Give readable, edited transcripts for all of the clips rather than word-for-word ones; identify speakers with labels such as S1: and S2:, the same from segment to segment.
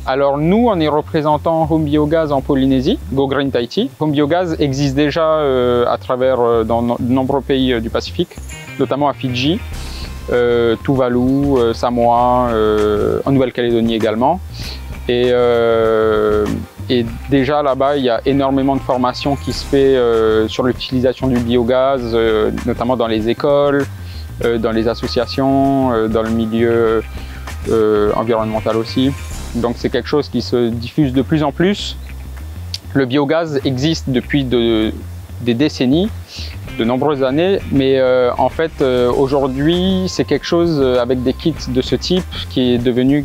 S1: Alors nous, on est représentant Home Biogaz en Polynésie, Go Green Tahiti. Home Biogaz existe déjà à travers dans de nombreux pays du Pacifique, notamment à Fidji, Tuvalu, Samoa, en Nouvelle-Calédonie également. Et déjà là-bas, il y a énormément de formations qui se fait sur l'utilisation du biogaz, notamment dans les écoles, dans les associations, dans le milieu environnemental aussi. Donc c'est quelque chose qui se diffuse de plus en plus. Le biogaz existe depuis des décennies, de nombreuses années, mais en fait aujourd'hui c'est quelque chose avec des kits de ce type qui est devenu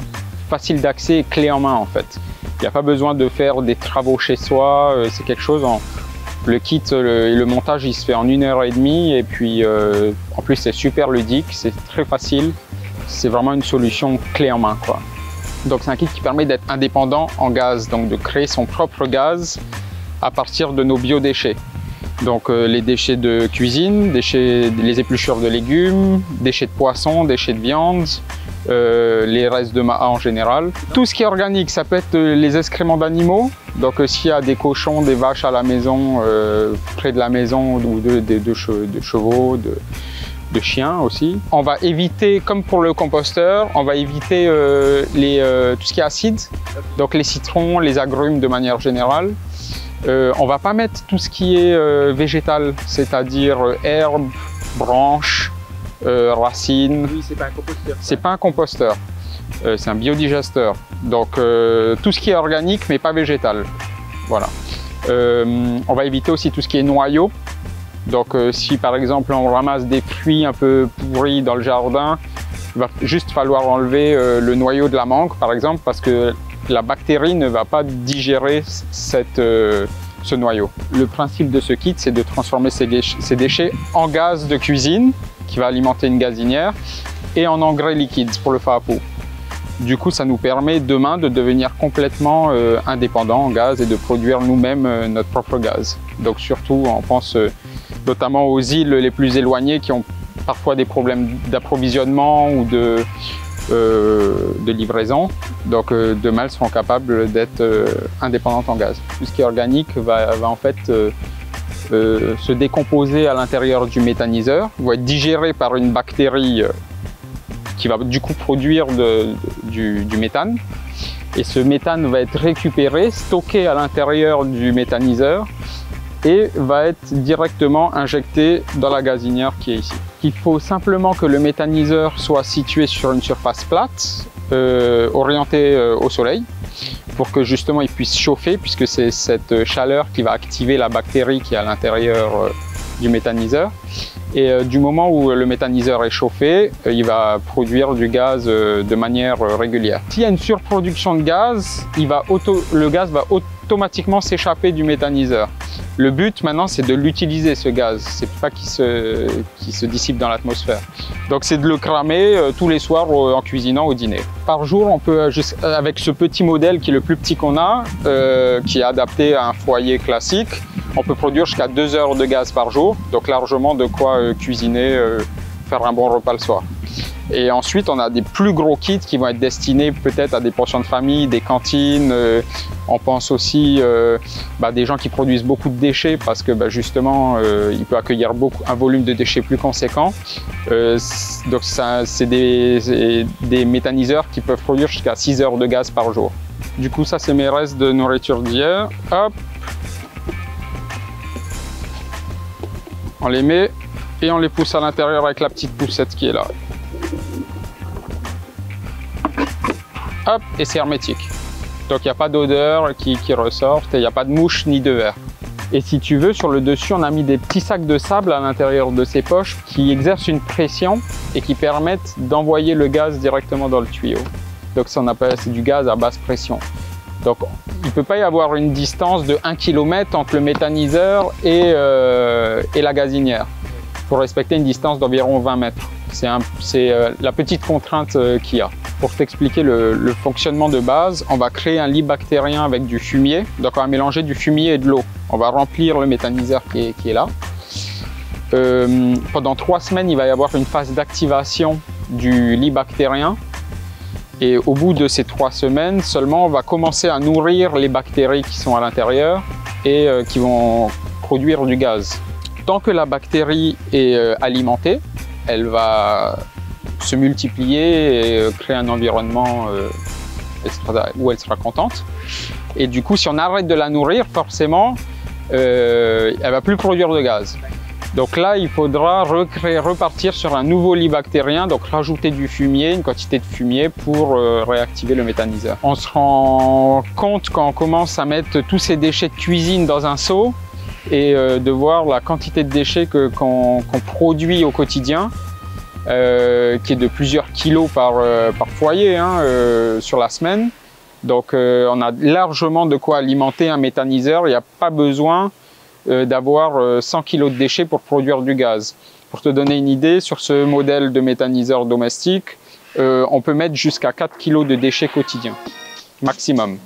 S1: facile d'accès et clé en main en fait. Il n'y a pas besoin de faire des travaux chez soi, c'est quelque chose, le kit et le montage il se fait en 1h30 et puis en plus c'est super ludique, c'est très facile, c'est vraiment une solution clé en main quoi. Donc c'est un kit qui permet d'être indépendant en gaz, donc de créer son propre gaz à partir de nos biodéchets. Donc les déchets de cuisine, les épluchures de légumes, déchets de poisson, déchets de viande, les restes de maha en général. Tout ce qui est organique, ça peut être les excréments d'animaux. Donc s'il y a des cochons, des vaches à la maison, près de la maison, ou de chevaux, de chiens aussi. On va éviter, comme pour le composteur, on va éviter tout ce qui est acide, donc les citrons, les agrumes de manière générale. On va pas mettre tout ce qui est végétal, c'est-à-dire herbes, branches, racines.
S2: Oui, c'est pas un composteur.
S1: C'est pas un composteur, c'est un biodigesteur. Donc tout ce qui est organique mais pas végétal. Voilà. On va éviter aussi tout ce qui est noyau. Donc si par exemple on ramasse des fruits un peu pourris dans le jardin, il va juste falloir enlever le noyau de la mangue par exemple parce que la bactérie ne va pas digérer ce noyau. Le principe de ce kit, c'est de transformer ces déchets en gaz de cuisine qui va alimenter une gazinière et en engrais liquides pour le fa'apu. Du coup, ça nous permet demain de devenir complètement indépendants en gaz et de produire nous-mêmes notre propre gaz. Donc surtout, on pense notamment aux îles les plus éloignées qui ont parfois des problèmes d'approvisionnement ou de livraison. Donc demain, elles seront capables d'être indépendantes en gaz. Tout ce qui est organique va en fait se décomposer à l'intérieur du méthaniseur, va être digéré par une bactérie qui va du coup produire du méthane. Et ce méthane va être récupéré, stocké à l'intérieur du méthaniseur et va être directement injecté dans la gazinière qui est ici. Il faut simplement que le méthaniseur soit situé sur une surface plate, orientée au soleil, pour que justement il puisse chauffer, puisque c'est cette chaleur qui va activer la bactérie qui est à l'intérieur du méthaniseur. Et du moment où le méthaniseur est chauffé, il va produire du gaz de manière régulière. S'il y a une surproduction de gaz, le gaz va automatiquement s'échapper du méthaniseur. Le but maintenant, c'est de l'utiliser ce gaz, c'est pas qu'il se dissipe dans l'atmosphère. Donc c'est de le cramer tous les soirs en cuisinant au dîner. Par jour, on peut, avec ce petit modèle qui est le plus petit qu'on a, qui est adapté à un foyer classique, on peut produire jusqu'à 2 heures de gaz par jour, donc largement de quoi cuisiner, faire un bon repas le soir. Et ensuite, on a des plus gros kits qui vont être destinés peut-être à des pensions de famille, des cantines. On pense aussi des gens qui produisent beaucoup de déchets parce que justement, il peut accueillir un volume de déchets plus conséquent. Donc c'est des méthaniseurs qui peuvent produire jusqu'à 6 heures de gaz par jour. Du coup, ça c'est mes restes de nourriture d'hier. Hop, on les met et on les pousse à l'intérieur avec la petite poussette qui est là. Hop, et c'est hermétique. Donc il n'y a pas d'odeur qui ressortent et il n'y a pas de mouches ni de vers. Et si tu veux, sur le dessus, on a mis des petits sacs de sable à l'intérieur de ces poches qui exercent une pression et qui permettent d'envoyer le gaz directement dans le tuyau. Donc c'est du gaz à basse pression. Donc il ne peut pas y avoir une distance de 1 km entre le méthaniseur et la gazinière pour respecter une distance d'environ 20 mètres. C'est la petite contrainte qu'il y a. Pour t'expliquer le fonctionnement de base, on va créer un lit bactérien avec du fumier. Donc on va mélanger du fumier et de l'eau. On va remplir le méthaniseur qui est là. Pendant 3 semaines, il va y avoir une phase d'activation du lit bactérien. Et au bout de ces 3 semaines seulement, on va commencer à nourrir les bactéries qui sont à l'intérieur et qui vont produire du gaz. Tant que la bactérie est alimentée, elle va se multiplier et créer un environnement où elle sera contente. Et du coup, si on arrête de la nourrir, forcément, elle ne va plus produire de gaz. Donc là, il faudra repartir sur un nouveau lit bactérien, donc rajouter du fumier, une quantité de fumier pour réactiver le méthaniseur. On se rend compte quand on commence à mettre tous ces déchets de cuisine dans un seau et de voir la quantité de déchets qu'on produit au quotidien, qui est de plusieurs kilos par foyer sur la semaine. Donc on a largement de quoi alimenter un méthaniseur, il n'y a pas besoin d'avoir 100 kg de déchets pour produire du gaz. Pour te donner une idée, sur ce modèle de méthaniseur domestique, on peut mettre jusqu'à 4 kg de déchets quotidiens, maximum.